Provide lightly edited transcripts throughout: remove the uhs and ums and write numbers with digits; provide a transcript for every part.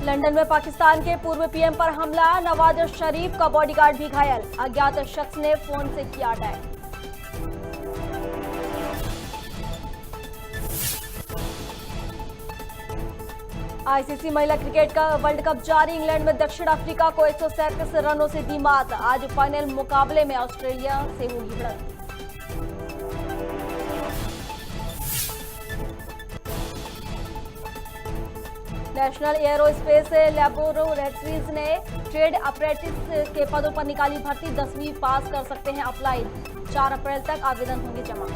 London में पाकिस्तान के पूर्व पीएम पर हमला, नवाज शरीफ का बॉडीगार्ड भी घायल, अज्ञात शख्स ने फोन से किया अटैक। आईसीसी महिला क्रिकेट का वर्ल्ड कप जारी, इंग्लैंड में दक्षिण अफ्रीका को 137 रनों से दी मात। आज फाइनल मुकाबले में ऑस्ट्रेलिया से होगी भिड़ंत। नेशनल एयरोस्पेस लैबोरेटरीज ने ट्रेड अप्रेंटिस के पदों पर निकाली भर्ती, 10वीं पास कर सकते हैं अप्लाई। 4 अप्रैल तक आवेदन होंगे जमा।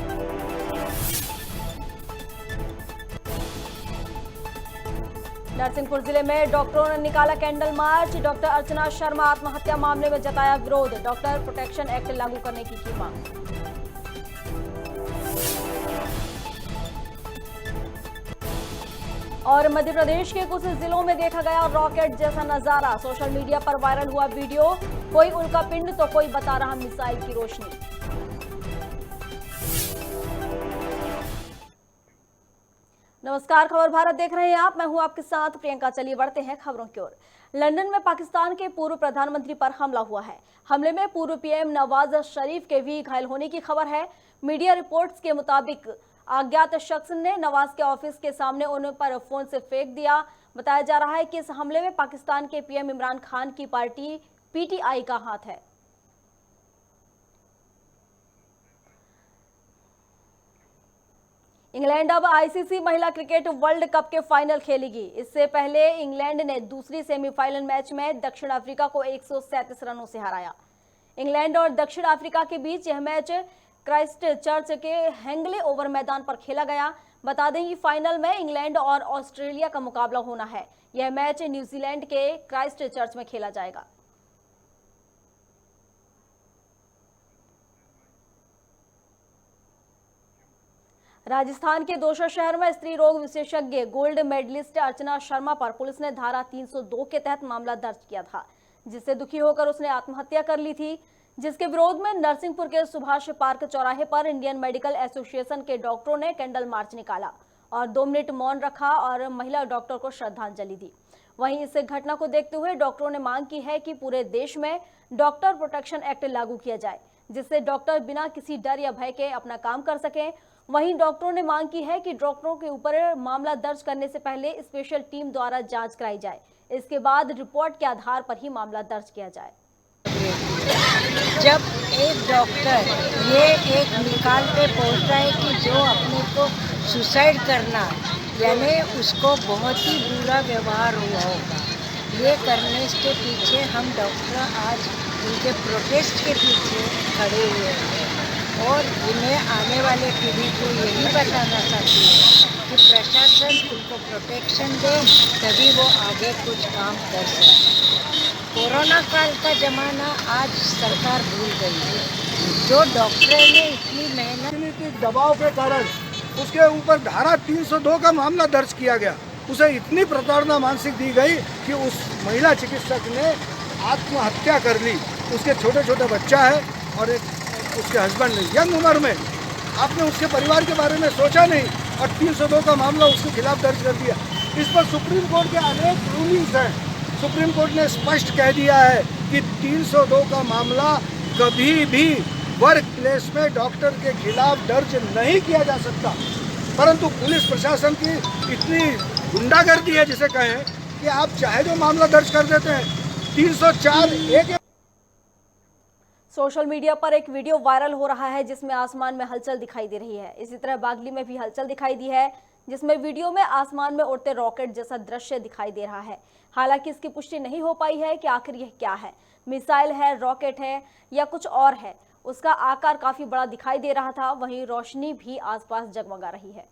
नरसिंहपुर जिले में डॉक्टरों ने निकाला candle march, doctor Archana Sharma आत्महत्या मामले में जताया विरोध, डॉक्टर प्रोटेक्शन एक्ट लागू करने की मांग। और मध्य प्रदेश के कुछ जिलों में देखा गया रॉकेट जैसा नजारा, सोशल मीडिया पर वायरल हुआ वीडियो, कोई उल्कापिंड तो कोई बता रहा मिसाइल की रोशनी। नमस्कार, खबर भारत देख रहे हैं आप, मैं हूं आपके साथ प्रियंका। चलिए बढ़ते हैं खबरों की ओर। लंदन में पाकिस्तान के पूर्व प्रधानमंत्री पर हमला हुआ है। हमले में पूर्व पीएम नवाज शरीफ के भी घायल होने की खबर है। मीडिया रिपोर्ट्स के मुताबिक अज्ञात शख्स ने नवाज के ऑफिस के सामने उन पर फोन से फेंक दिया। बताया जा रहा है कि इस हमले में पाकिस्तान के पीएम इमरान खान की पार्टी पीटीआई का हाथ है। इंग्लैंड अब आईसीसी महिला क्रिकेट वर्ल्ड कप के फाइनल खेलेगी। इससे पहले इंग्लैंड ने दूसरी सेमीफाइनल मैच में दक्षिण अफ्रीका को 137 रनों से हराया। इंग्लैंड और दक्षिण अफ्रीका के बीच यह मैच क्राइस्ट चर्च के हेंगले ओवर मैदान पर खेला गया। बता दें कि फाइनल में इंग्लैंड और ऑस्ट्रेलिया का मुकाबला होना है। यह मैच न्यूजीलैंड के क्राइस्ट चर्च में खेला जाएगा। राजस्थान के दौसा शहर में स्त्री रोग विशेषज्ञ गोल्ड मेडलिस्ट अर्चना शर्मा पर पुलिस ने धारा 302 के तहत मामला दर्ज किया था, जिससे दुखी होकर उसने आत्महत्या कर ली थी, जिसके विरोध में नरसिंहपुर के सुभाष पार्क चौराहे पर इंडियन मेडिकल एसोसिएशन के डॉक्टरों ने कैंडल मार्च निकाला और 2 मिनट मौन रखा और महिला डॉक्टर को श्रद्धांजलि दी। वहीं इस घटना को देखते हुए डॉक्टरों ने मांग की है कि पूरे देश में डॉक्टर प्रोटेक्शन एक्ट लागू किया जाए, जिससे डॉक्टर बिना किसी डर या भय के अपना काम कर सकें। वहीं डॉक्टरों ने मांग की है कि डॉक्टरों के ऊपर मामला दर्ज करने से पहले स्पेशल टीम द्वारा जांच कराई जाए, इसके बाद रिपोर्ट के आधार पर ही मामला दर्ज किया जाए। जब एक डॉक्टर ये एक निकाल पे पहुंचता है कि जो अपने को सुसाइड करना, यानी उसको बहुत ही बुरा व्यवहार हुआ होगा, ये करने के पीछे हम डॉक्टर आज उनके प्रोटेस्ट के पीछे खड़े हुए हैं। और मैं आने वाले पीढ़ी को यही बताना चाहती हूँ कि प्रशासन उनको प्रोटेक्शन दे, तभी वो आगे कुछ काम कर सकते। कोरोना काल का ज़माना आज सरकार भूल गई है। जो डॉक्टर ने इतनी मेहनत, राजनीतिक दबाव के कारण उसके ऊपर धारा 302 का मामला दर्ज किया गया। उसे इतनी प्रताड़ना मानसिक दी गई कि उस महिला चिकित्सक ने आत्महत्या कर ली। उसके छोटे छोटे बच्चा है और एक उसके हस्बैंड ने, यंग उम्र में। आपने उसके परिवार के बारे में सोचा नहीं और 302 का मामला उसके खिलाफ दर्ज कर दिया। इस पर सुप्रीम कोर्ट के अनेक रूलिंग्स हैं। सुप्रीम कोर्ट ने स्पष्ट कह दिया है कि 302 का मामला कभी भी वर्क प्लेस में डॉक्टर के खिलाफ दर्ज नहीं किया जा सकता। परंतु पुलिस प्रशासन की इतनी गुंडागर्दी है, जिसे कहें, कि आप चाहे जो मामला दर्ज कर देते हैं। 304(1) सोशल मीडिया पर एक वीडियो वायरल हो रहा है जिसमें आसमान में हलचल दिखाई दे रही है। इसी तरह बागली में भी हलचल दिखाई दी है, जिसमें वीडियो में आसमान में उड़ते रॉकेट जैसा दृश्य दिखाई दे रहा है। हालांकि इसकी पुष्टि नहीं हो पाई है कि आखिर यह क्या है, मिसाइल है, रॉकेट है या कुछ और है। उसका आकार काफी बड़ा दिखाई दे रहा था। वहीं रोशनी भी आसपास जगमगा रही है।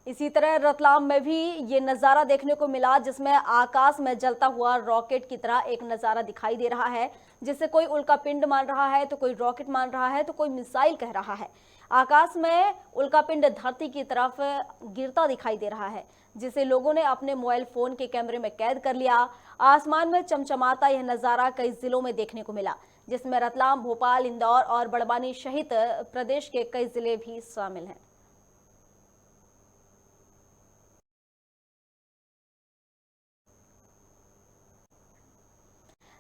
इसी तरह रतलाम में भी ये नज़ारा देखने को मिला, जिसमें आकाश में जलता हुआ रॉकेट की तरह एक नज़ारा दिखाई दे रहा है, जिसे कोई उल्कापिंड मान रहा है तो कोई रॉकेट मान रहा है तो कोई मिसाइल कह रहा है। आकाश में उल्कापिंड धरती की तरफ गिरता दिखाई दे रहा है, जिसे लोगों ने अपने मोबाइल फोन के कैमरे में कैद कर लिया। आसमान में चमचमाता यह नज़ारा कई जिलों में देखने को मिला, जिसमें रतलाम, भोपाल, इंदौर और बड़वानी सहित प्रदेश के कई जिले भी शामिल हैं।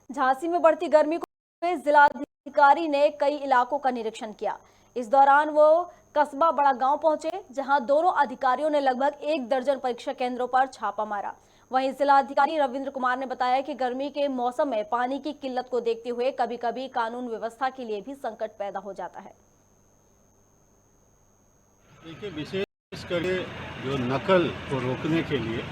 झांसी में बढ़ती गर्मी को जिलाधिकारी ने कई इलाकों का निरीक्षण किया। इस दौरान वो कस्बा बड़ा गांव पहुंचे, जहां दोनों अधिकारियों ने लगभग 1 दर्जन परीक्षा केंद्रों पर छापा मारा। वहीं जिलाधिकारी रविंद्र कुमार ने बताया कि गर्मी के मौसम में पानी की किल्लत को देखते हुए कभी कभी कानून व्यवस्था के लिए भी संकट पैदा हो जाता है। देखिए, विशेषकर जो नकल को रोकने के लिए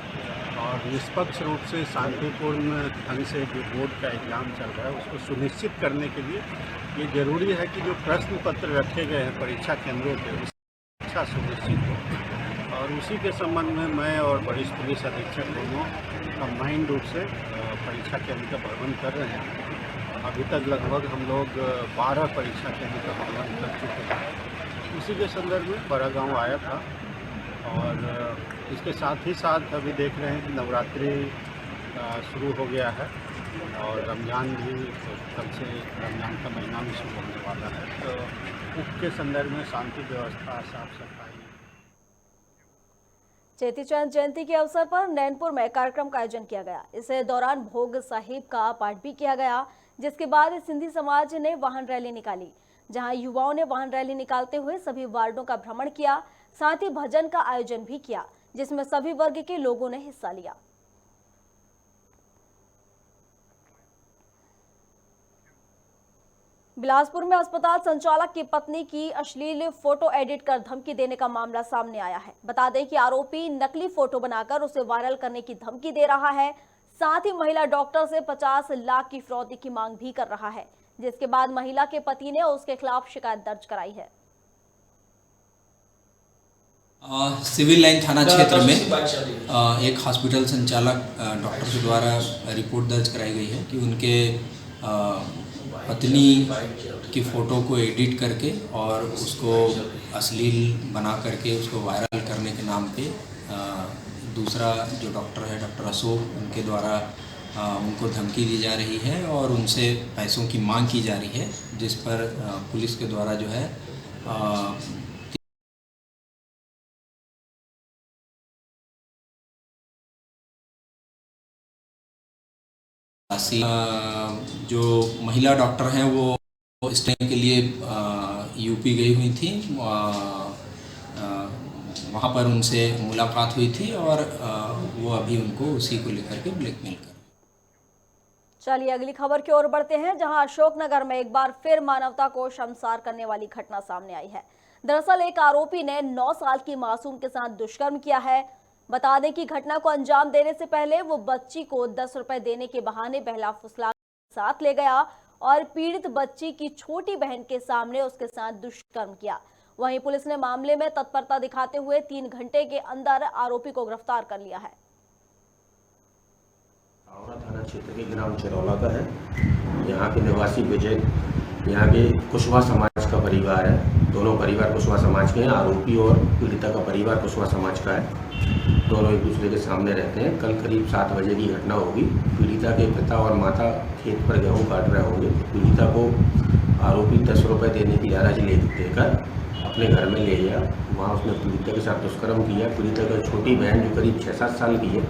और निष्पक्ष रूप से शांतिपूर्ण ढंग से जो बोर्ड का एग्जाम चल रहा है उसको सुनिश्चित करने के लिए ये जरूरी है कि जो प्रश्न पत्र रखे गए हैं परीक्षा केंद्रों पर अच्छा सुनिश्चित हो। और उसी के संबंध में मैं और वरिष्ठ पुलिस अधीक्षक दोनों कंबाइंड रूप से परीक्षा केंद्र का प्रबंध कर रहे हैं। अभी तक लगभग हम लोग 12 परीक्षा केंद्र का प्रबंध कर चुके हैं। उसी के संदर्भ में बड़ा गाँव आया था और इसके साथ ही साथ अभी देख रहे हैं कि नवरात्रि शुरू हो गया है और रमज़ान भी कल से रमज़ान का महीना भी शुरू होने वाला है। तो उसके संदर्भ में शांति व्यवस्था, साफ सफाई। चेती चंद जयंती के अवसर पर नैनपुर में कार्यक्रम का आयोजन किया गया। इस दौरान भोग साहिब का पाठ भी किया गया, जिसके बाद सिंधी समाज ने वाहन रैली निकाली, जहां युवाओं ने वाहन रैली निकालते हुए सभी वार्डों का भ्रमण किया। साथ ही भजन का आयोजन भी किया, जिसमें सभी वर्ग के लोगों ने हिस्सा लिया। बिलासपुर में अस्पताल संचालक की पत्नी की अश्लील फोटो एडिट कर धमकी देने का मामला सामने आया है। बता दें कि आरोपी नकली फोटो बनाकर उसे वायरल करने की धमकी दे रहा है। साथ ही महिला डॉक्टर से 50 लाख की फिरौती की मांग भी कर रहा है, जिसके बाद महिला के पति ने उसके खिलाफ शिकायत दर्ज कराई है। सिविल लाइन थाना क्षेत्र में एक हॉस्पिटल संचालक डॉक्टर के द्वारा रिपोर्ट दर्ज कराई गई है कि उनके पत्नी की फ़ोटो को एडिट करके और उसको अश्लील बना करके उसको वायरल करने के नाम पे दूसरा जो डॉक्टर है, डॉक्टर अशोक, उनके द्वारा उनको धमकी दी जा रही है और उनसे पैसों की मांग की जा रही है, जिस पर पुलिस के द्वारा जो है जो महिला डॉक्टर हैं वो इस टाइम के लिए यूपी गई हुई थी। वहाँ पर उनसे मुलाकात हुई थी और वो अभी उनको उसी को लेकर के ब्लैकमेल कर। चलिए अगली खबर की ओर बढ़ते हैं, जहां अशोकनगर में एक बार फिर मानवता को शर्मसार करने वाली घटना सामने आई है। दरअसल एक आरोपी ने 9 साल की मासूम के साथ दुष्कर्म किया है। बता दें कि घटना को अंजाम देने से पहले वो बच्ची को 10 रुपए देने के बहाने बहला फुसला साथ ले गया और पीड़ित बच्ची की छोटी बहन के सामने उसके साथ दुष्कर्म किया। वहीं पुलिस ने मामले में तत्परता दिखाते हुए 3 घंटे के अंदर आरोपी को गिरफ्तार कर लिया है। आवरा थाना क्षेत्र के ग्राम चिरौला का है। यहाँ के निवासी विजय यहाँ के कुशवाहा समाज का परिवार है। दोनों परिवार कुशवाहा समाज के हैं। आरोपी और पीड़िता का परिवार कुशवाहा समाज का है। दोनों एक दूसरे के सामने रहते हैं। कल करीब 7 बजे की घटना होगी। पीड़िता के पिता और माता खेत पर गेहूँ काट रहे होंगे। पीड़िता को आरोपी 10 रुपये देने की लालच देकर अपने घर में ले गया। वहाँ उसने पीड़िता के साथ दुष्कर्म किया। पीड़िता की छोटी बहन जो करीब 6-7 साल की है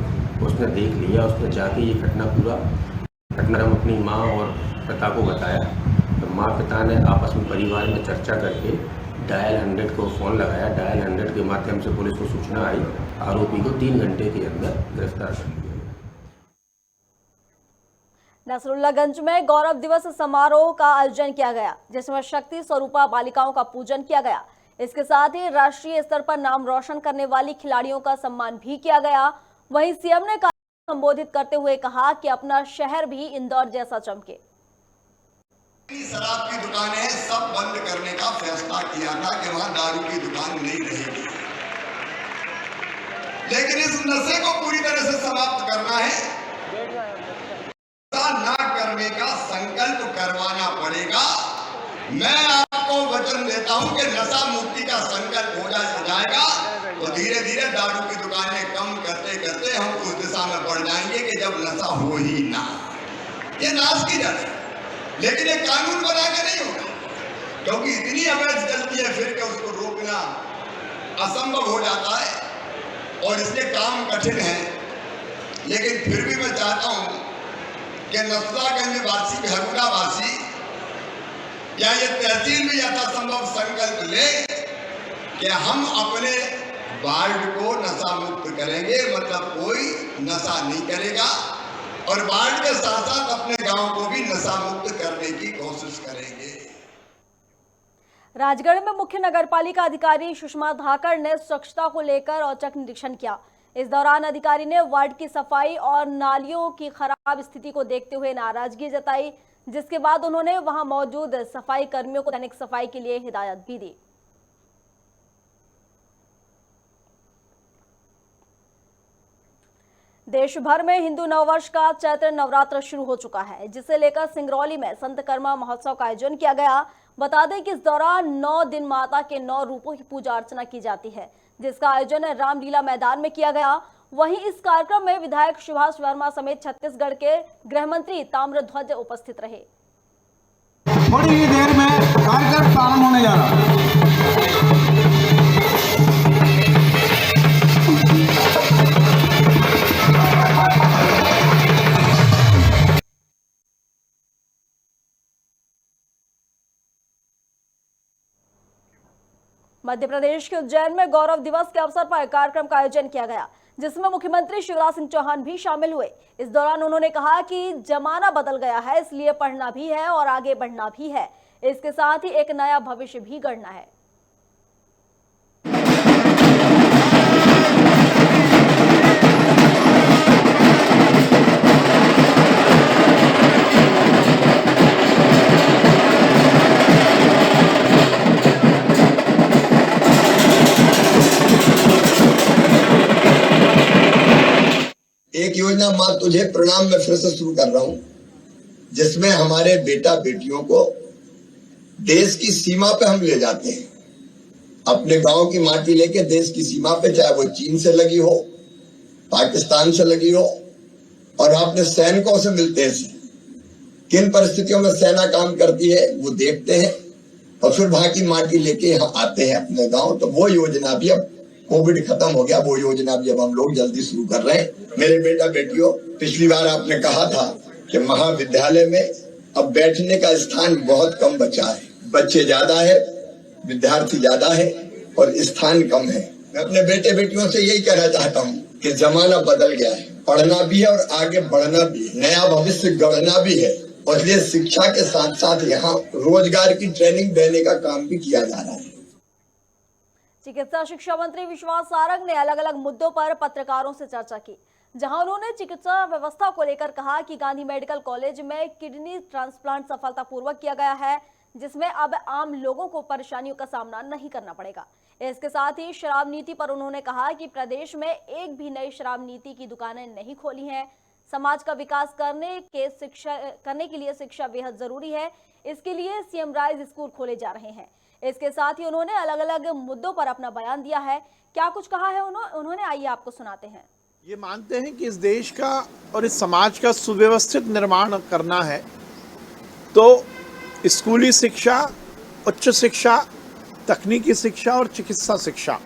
उसने देख लिया। उसने जाके ये घटना अपनी माँ और पिता को बताया। तो माँ पिता ने आपस में परिवार में चर्चा करके डायल 100 को फ़ोन लगाया। डायल 100 के माध्यम से पुलिस को सूचना आई। आरोपी को 3 घंटे के अंदर गिरफ्तार कर लिया। नसरुल्लागंज में गौरव दिवस समारोह का आयोजन किया गया, जिसमें शक्ति स्वरूपा बालिकाओं का पूजन किया गया। इसके साथ ही राष्ट्रीय स्तर पर नाम रोशन करने वाली खिलाड़ियों का सम्मान भी किया गया। वहीं सीएम ने संबोधित करते हुए कहा कि अपना शहर भी इंदौर जैसा चमके। शराब की दुकानें सब बंद करने का फैसला किया था कि वहां दारू की दुकान नहीं रहेगी, लेकिन इस नशे को पूरी तरह से समाप्त करना है। ना करने का संकल्प करवाना पड़ेगा। मैं आपको वचन देता हूं कि नशा मुक्ति का संकल्प हो जाएगा तो धीरे धीरे दारू की दुकानें कम करते करते हम उस दिशा में बढ़ जाएंगे कि जब नशा हो ही ना। ये नाश की जड़ है। लेकिन ये कानून बना के नहीं होगा, क्योंकि इतनी अवैध चलती है फिर के उसको रोकना असंभव हो जाता है और इसलिए काम कठिन है। लेकिन फिर भी मैं चाहता हूं कि नसरागंज वासी, हरुड़ा वासी या ये तहसील भी यथासंभव संकल्प ले कि हम अपने वार्ड को नशा मुक्त करेंगे, मतलब कोई नशा नहीं करेगा, और वार्ड के साथ साथ अपने गांव को भी नशा मुक्त करने की कोशिश करेंगे। राजगढ़ में मुख्य नगरपालिका अधिकारी सुषमा धाकड़ ने स्वच्छता को लेकर औचक निरीक्षण किया। इस दौरान अधिकारी ने वार्ड की सफाई और नालियों की खराब स्थिति को देखते हुए नाराजगी जताई, जिसके बाद उन्होंने वहां मौजूद सफाई कर्मियों को दैनिक सफाई के लिए हिदायत भी दी। देश भर में हिंदू नववर्ष का चैत्र नवरात्र शुरू हो चुका है, जिसे लेकर सिंगरौली में संत कर्मा महोत्सव का आयोजन किया गया। बता दें कि इस दौरान 9 दिन माता के 9 रूपों की पूजा अर्चना की जाती है, जिसका आयोजन रामलीला मैदान में किया गया। वहीं इस कार्यक्रम में विधायक सुभाष वर्मा समेत छत्तीसगढ़ के गृह मंत्री ताम्रध्वज उपस्थित रहे। थोड़ी ही देर में कार्यक्रम प्रारंभ होने जा रहा है। मध्य प्रदेश के उज्जैन में गौरव दिवस के अवसर पर कार्यक्रम का आयोजन किया गया, जिसमें मुख्यमंत्री शिवराज सिंह चौहान भी शामिल हुए। इस दौरान उन्होंने कहा कि जमाना बदल गया है, इसलिए पढ़ना भी है और आगे बढ़ना भी है। इसके साथ ही एक नया भविष्य भी गढ़ना है। एक योजना मां तुझे प्रणाम में फिर से शुरू कर रहा हूं, जिसमें हमारे बेटा बेटियों को देश की सीमा पे हम ले जाते हैं। अपने गांव की माटी लेके देश की सीमा पे, चाहे वो चीन से लगी हो, पाकिस्तान से लगी हो, और अपने सैनिकों से मिलते हैं। किन परिस्थितियों में सेना काम करती है वो देखते हैं, और फिर वहां की माटी लेके यहाँ आते हैं अपने गांव। तो वो योजना भी, अब कोविड खत्म हो गया, वो योजना भी अब हम लोग जल्दी शुरू कर रहे हैं। मेरे बेटा बेटियों, पिछली बार आपने कहा था कि महाविद्यालय में अब बैठने का स्थान बहुत कम बचा है। बच्चे ज्यादा है, विद्यार्थी ज्यादा है और स्थान कम है। मैं अपने बेटे बेटियों से यही कहना चाहता हूँ कि जमाना बदल गया है, पढ़ना भी है और आगे बढ़ना भी है, नया भविष्य गढ़ना भी है। और इसलिए शिक्षा के साथ साथ यहाँ रोजगार की ट्रेनिंग देने का काम भी किया जा रहा है। चिकित्सा शिक्षा मंत्री विश्वास सारंग ने अलग अलग मुद्दों पर पत्रकारों से चर्चा की, जहां उन्होंने चिकित्सा व्यवस्था को लेकर कहा कि गांधी मेडिकल कॉलेज में किडनी ट्रांसप्लांट सफलतापूर्वक किया गया है, जिसमें अब आम लोगों को परेशानियों का सामना नहीं करना पड़ेगा। इसके साथ ही शराब नीति पर उन्होंने कहा कि प्रदेश में एक भी नई शराब नीति की दुकानें नहीं खोली हैं। समाज का विकास करने के लिए शिक्षा बेहद जरूरी है। इसके लिए सीएम राइज स्कूल खोले जा रहे हैं। इसके साथ ही उन्होंने अलग अलग मुद्दों पर अपना बयान दिया है। क्या कुछ कहा है उन्होंने, आइए आपको सुनाते हैं। ये मानते हैं कि इस देश का और इस समाज का सुव्यवस्थित निर्माण करना है, तो स्कूली शिक्षा, उच्च शिक्षा, तकनीकी शिक्षा और चिकित्सा शिक्षा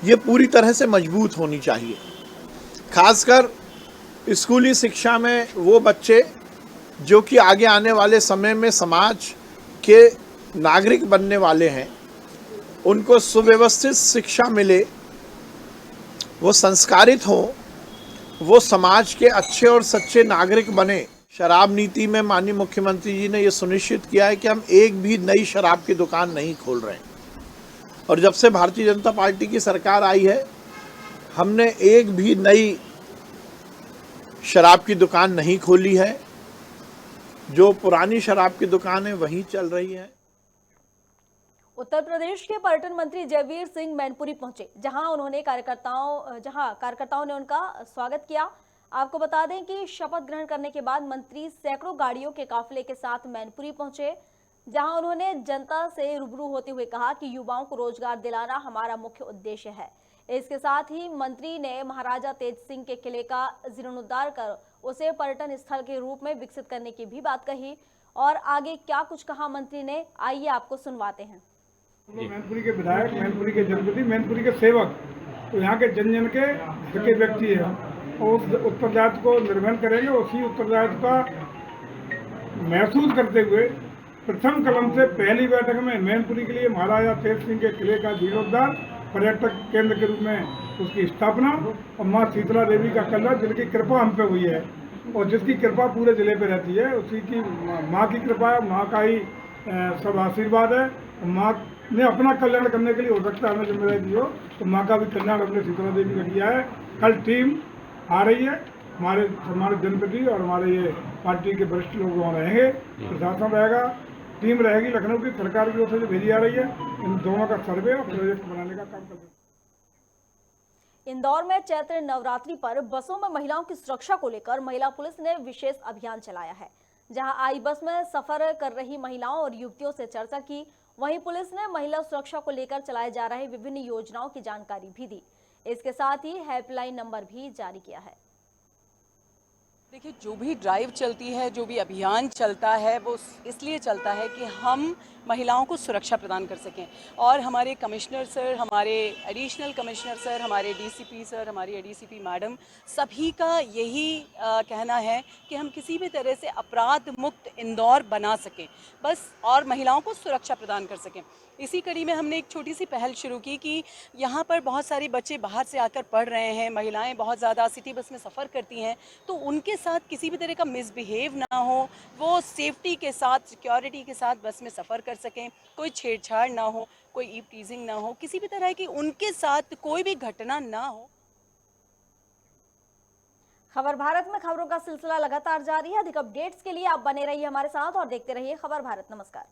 ये पूरी तरह से मजबूत होनी चाहिए। खासकर स्कूली शिक्षा में वो बच्चे जो कि आगे आने वाले समय में समाज के नागरिक बनने वाले हैं, उनको सुव्यवस्थित शिक्षा मिले, वो संस्कारित हों, वो समाज के अच्छे और सच्चे नागरिक बने। शराब नीति में माननीय मुख्यमंत्री जी ने ये सुनिश्चित किया है कि हम एक भी नई शराब की दुकान नहीं खोल रहे हैं। और जब से भारतीय जनता पार्टी की सरकार आई है, हमने एक भी नई शराब की दुकान नहीं खोली है। जो पुरानी शराब की दुकानें वहीं चल रही हैं। उत्तर प्रदेश के पर्यटन मंत्री जयवीर सिंह मैनपुरी पहुंचे, जहां कार्यकर्ताओं ने उनका स्वागत किया। आपको बता दें कि शपथ ग्रहण करने के बाद मंत्री सैकड़ों गाड़ियों के काफिले के साथ मैनपुरी पहुंचे, जहां उन्होंने जनता से रूबरू होते हुए कहा कि युवाओं को रोजगार दिलाना हमारा मुख्य उद्देश्य है। इसके साथ ही मंत्री ने महाराजा तेज सिंह के किले का जीर्णोद्धार कर उसे पर्यटन स्थल के रूप में विकसित करने की भी बात कही। और आगे क्या कुछ कहा मंत्री ने, आइए आपको सुनवाते हैं। मैनपुरी के विधायक, मैनपुरी के जनप्रतिनिधि, मैनपुरी के सेवक, तो यहाँ के जन जन के घर के व्यक्ति है और उस उत्तरदायित्व को निर्वहन करेंगे। उसी उत्तरदायित्व का महसूस करते हुए प्रथम कलम से पहली बैठक में मैनपुरी के लिए महाराजा तेज सिंह के किले का जीर्णोद्धार, पर्यटक केंद्र के रूप में उसकी स्थापना और माँ शीतला देवी का कलश, जिनकी कृपा हम पे हुई है और जिसकी कृपा पूरे जिले पे रहती है, उसी की माँ की कृपा है, माँ का ही सब आशीर्वाद है। माँ ने अपना कल्याण करने के लिए, हो सकता है हमें जिम्मेदारी दी हो, तो माँ का भी कल्याण अपने शीतला देवी का किया है। कल टीम आ रही है, हमारे जनप्रतिनिधि और हमारे ये पार्टी के वरिष्ठ लोग वहाँ रहेंगे, प्रशासन रहेगा, टीम रहेगी लखनऊ की, सरकार की ओर से जो भेजी जा रही है, इन दोनों का सर्वे और प्रोजेक्ट बनाने का काम कर रहे हैं। इंदौर में चैत्र नवरात्रि पर बसों में महिलाओं की सुरक्षा को लेकर महिला पुलिस ने विशेष अभियान चलाया है। जहां आई बस में सफर कर रही महिलाओं और युवतियों से चर्चा की, वहीं पुलिस ने महिला सुरक्षा को लेकर चलाए जा रहे विभिन्न योजनाओं की जानकारी भी दी। इसके साथ ही हेल्पलाइन नंबर भी जारी किया है। देखिए, जो भी ड्राइव चलती है, जो भी अभियान चलता है, वो इसलिए चलता है कि हम महिलाओं को सुरक्षा प्रदान कर सकें। और हमारे कमिश्नर सर, हमारे एडिशनल कमिश्नर सर, हमारे डीसीपी सर, हमारी एडीसीपी मैडम, सभी का यही कहना है कि हम किसी भी तरह से अपराध मुक्त इंदौर बना सकें बस, और महिलाओं को सुरक्षा प्रदान कर सकें। इसी कड़ी में हमने एक छोटी सी पहल शुरू की कि यहाँ पर बहुत सारे बच्चे बाहर से आकर पढ़ रहे हैं, महिलाएं बहुत ज़्यादा सिटी बस में सफ़र करती हैं, तो उनके साथ किसी भी तरह का मिसबिहेव ना हो, वो सेफ्टी के साथ, सिक्योरिटी के साथ बस में सफ़र कर सकें, कोई छेड़छाड़ ना हो, कोई ईव टीजिंग ना हो, किसी भी तरह की उनके साथ कोई भी घटना ना हो। खबर भारत में खबरों का सिलसिला लगातार जारी है। अधिक अपडेट्स के लिए आप बने रहिए हमारे साथ और देखते रहिए खबर भारत। नमस्कार।